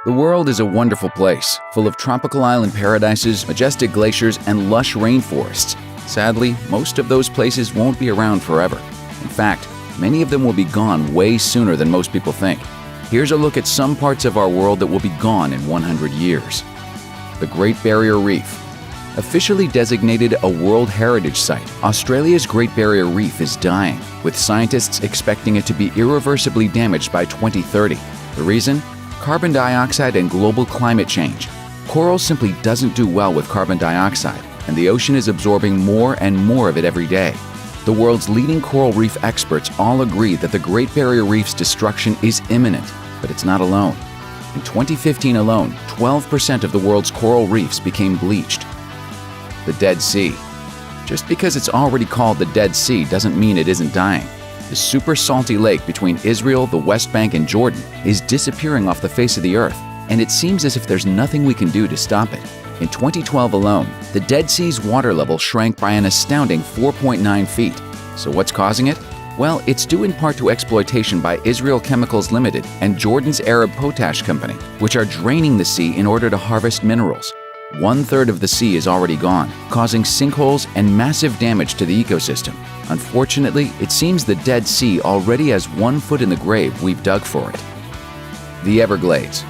The world is a wonderful place, full of tropical island paradises, majestic glaciers, and lush rainforests. Sadly, most of those places won't be around forever. In fact, many of them will be gone way sooner than most people think. Here's a look at some parts of our world that will be gone in 100 years. The Great Barrier Reef. Officially designated a World Heritage Site, Australia's Great Barrier Reef is dying, with scientists expecting it to be irreversibly damaged by 2030. The reason? Carbon dioxide and global climate change. Coral simply doesn't do well with carbon dioxide, and the ocean is absorbing more and more of it every day. The world's leading coral reef experts all agree that the Great Barrier Reef's destruction is imminent, but it's not alone. In 2015 alone, 12% of the world's coral reefs became bleached. The Dead Sea. Just because it's already called the Dead Sea doesn't mean it isn't dying. The super salty lake between Israel, the West Bank, and Jordan is disappearing off the face of the earth, and it seems as if there's nothing we can do to stop it. In 2012 alone, the Dead Sea's water level shrank by an astounding 4.9 feet. So what's causing it? Well, it's due in part to exploitation by Israel Chemicals Limited and Jordan's Arab Potash Company, which are draining the sea in order to harvest minerals. 1/3 of the sea is already gone, causing sinkholes and massive damage to the ecosystem. Unfortunately, it seems the Dead Sea already has 1 foot in the grave we've dug for it. The Everglades.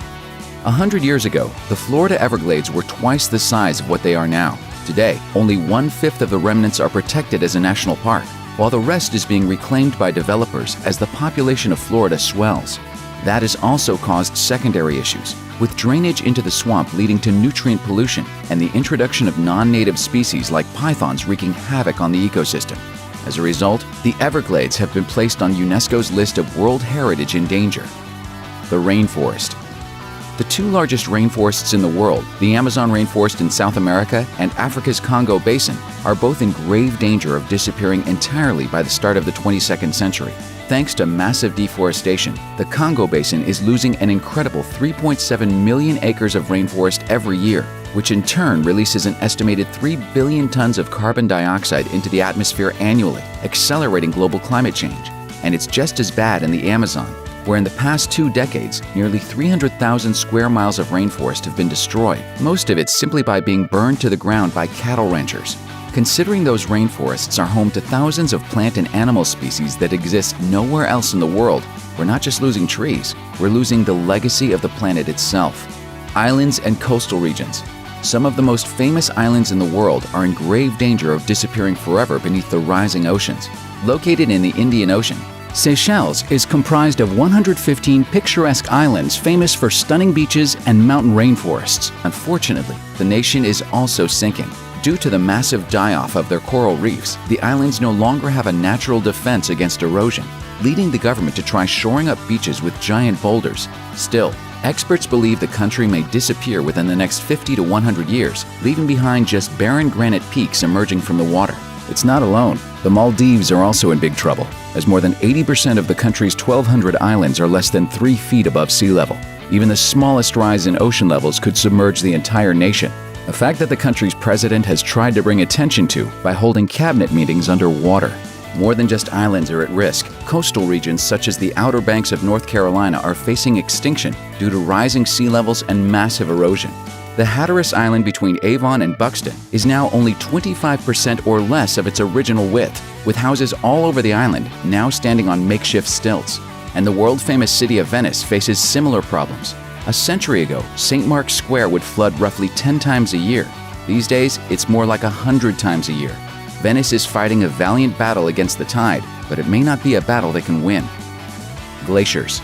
100 years ago, the Florida Everglades were twice the size of what they are now. Today, only 1/5 of the remnants are protected as a national park, while the rest is being reclaimed by developers as the population of Florida swells. That has also caused secondary issues, with drainage into the swamp leading to nutrient pollution and the introduction of non-native species like pythons wreaking havoc on the ecosystem. As a result, the Everglades have been placed on UNESCO's list of World Heritage in danger. The rainforest. The 2 largest rainforests in the world, the Amazon rainforest in South America and Africa's Congo Basin, are both in grave danger of disappearing entirely by the start of the 22nd century. Thanks to massive deforestation, the Congo Basin is losing an incredible 3.7 million acres of rainforest every year, which in turn releases an estimated 3 billion tons of carbon dioxide into the atmosphere annually, accelerating global climate change. And it's just as bad in the Amazon, where in the past 2 decades, nearly 300,000 square miles of rainforest have been destroyed, most of it simply by being burned to the ground by cattle ranchers. Considering those rainforests are home to thousands of plant and animal species that exist nowhere else in the world, we're not just losing trees, we're losing the legacy of the planet itself. Islands and coastal regions. Some of the most famous islands in the world are in grave danger of disappearing forever beneath the rising oceans. Located in the Indian Ocean, Seychelles is comprised of 115 picturesque islands famous for stunning beaches and mountain rainforests. Unfortunately, the nation is also sinking. Due to the massive die-off of their coral reefs, the islands no longer have a natural defense against erosion, leading the government to try shoring up beaches with giant boulders. Still, experts believe the country may disappear within the next 50 to 100 years, leaving behind just barren granite peaks emerging from the water. It's not alone. The Maldives are also in big trouble, as more than 80% of the country's 1,200 islands are less than 3 feet above sea level. Even the smallest rise in ocean levels could submerge the entire nation, a fact that the country's president has tried to bring attention to by holding cabinet meetings underwater. More than just islands are at risk. Coastal regions such as the Outer Banks of North Carolina are facing extinction due to rising sea levels and massive erosion. The Hatteras Island between Avon and Buxton is now only 25% or less of its original width, with houses all over the island now standing on makeshift stilts. And the world-famous city of Venice faces similar problems. A century ago, St. Mark's Square would flood roughly 10 times a year. These days, it's more like 100 times a year. Venice is fighting a valiant battle against the tide, but it may not be a battle they can win. Glaciers.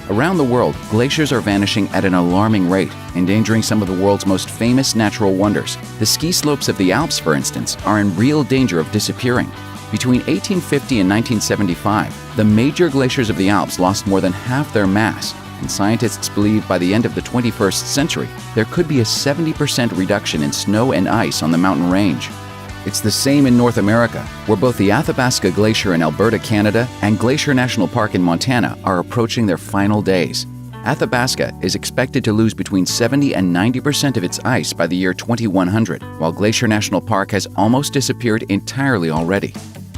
Around the world, glaciers are vanishing at an alarming rate, endangering some of the world's most famous natural wonders. The ski slopes of the Alps, for instance, are in real danger of disappearing. Between 1850 and 1975, the major glaciers of the Alps lost more than half their mass, and scientists believe by the end of the 21st century, there could be a 70% reduction in snow and ice on the mountain range. It's the same in North America, where both the Athabasca Glacier in Alberta, Canada, and Glacier National Park in Montana are approaching their final days. Athabasca is expected to lose between 70 and 90% of its ice by the year 2100, while Glacier National Park has almost disappeared entirely already.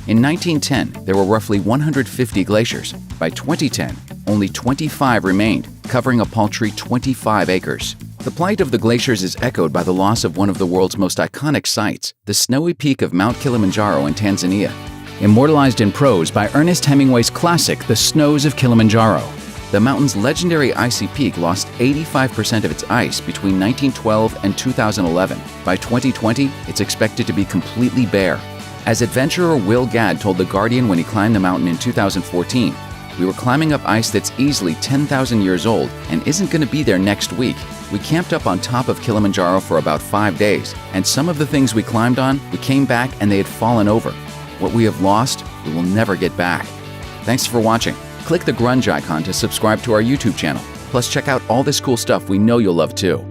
In 1910, there were roughly 150 glaciers. By 2010, only 25 remained, covering a paltry 25 acres. The plight of the glaciers is echoed by the loss of one of the world's most iconic sites, the snowy peak of Mount Kilimanjaro in Tanzania. Immortalized in prose by Ernest Hemingway's classic, The Snows of Kilimanjaro, the mountain's legendary icy peak lost 85% of its ice between 1912 and 2011. By 2020, it's expected to be completely bare. As adventurer Will Gadd told The Guardian when he climbed the mountain in 2014, "We were climbing up ice that's easily 10,000 years old and isn't going to be there next week. We camped up on top of Kilimanjaro for about 5 days, and some of the things we climbed on, we came back and they had fallen over. What we have lost, we will never get back." Thanks for watching. Click the grunge icon to subscribe to our YouTube channel. Plus, check out all this cool stuff we know you'll love too.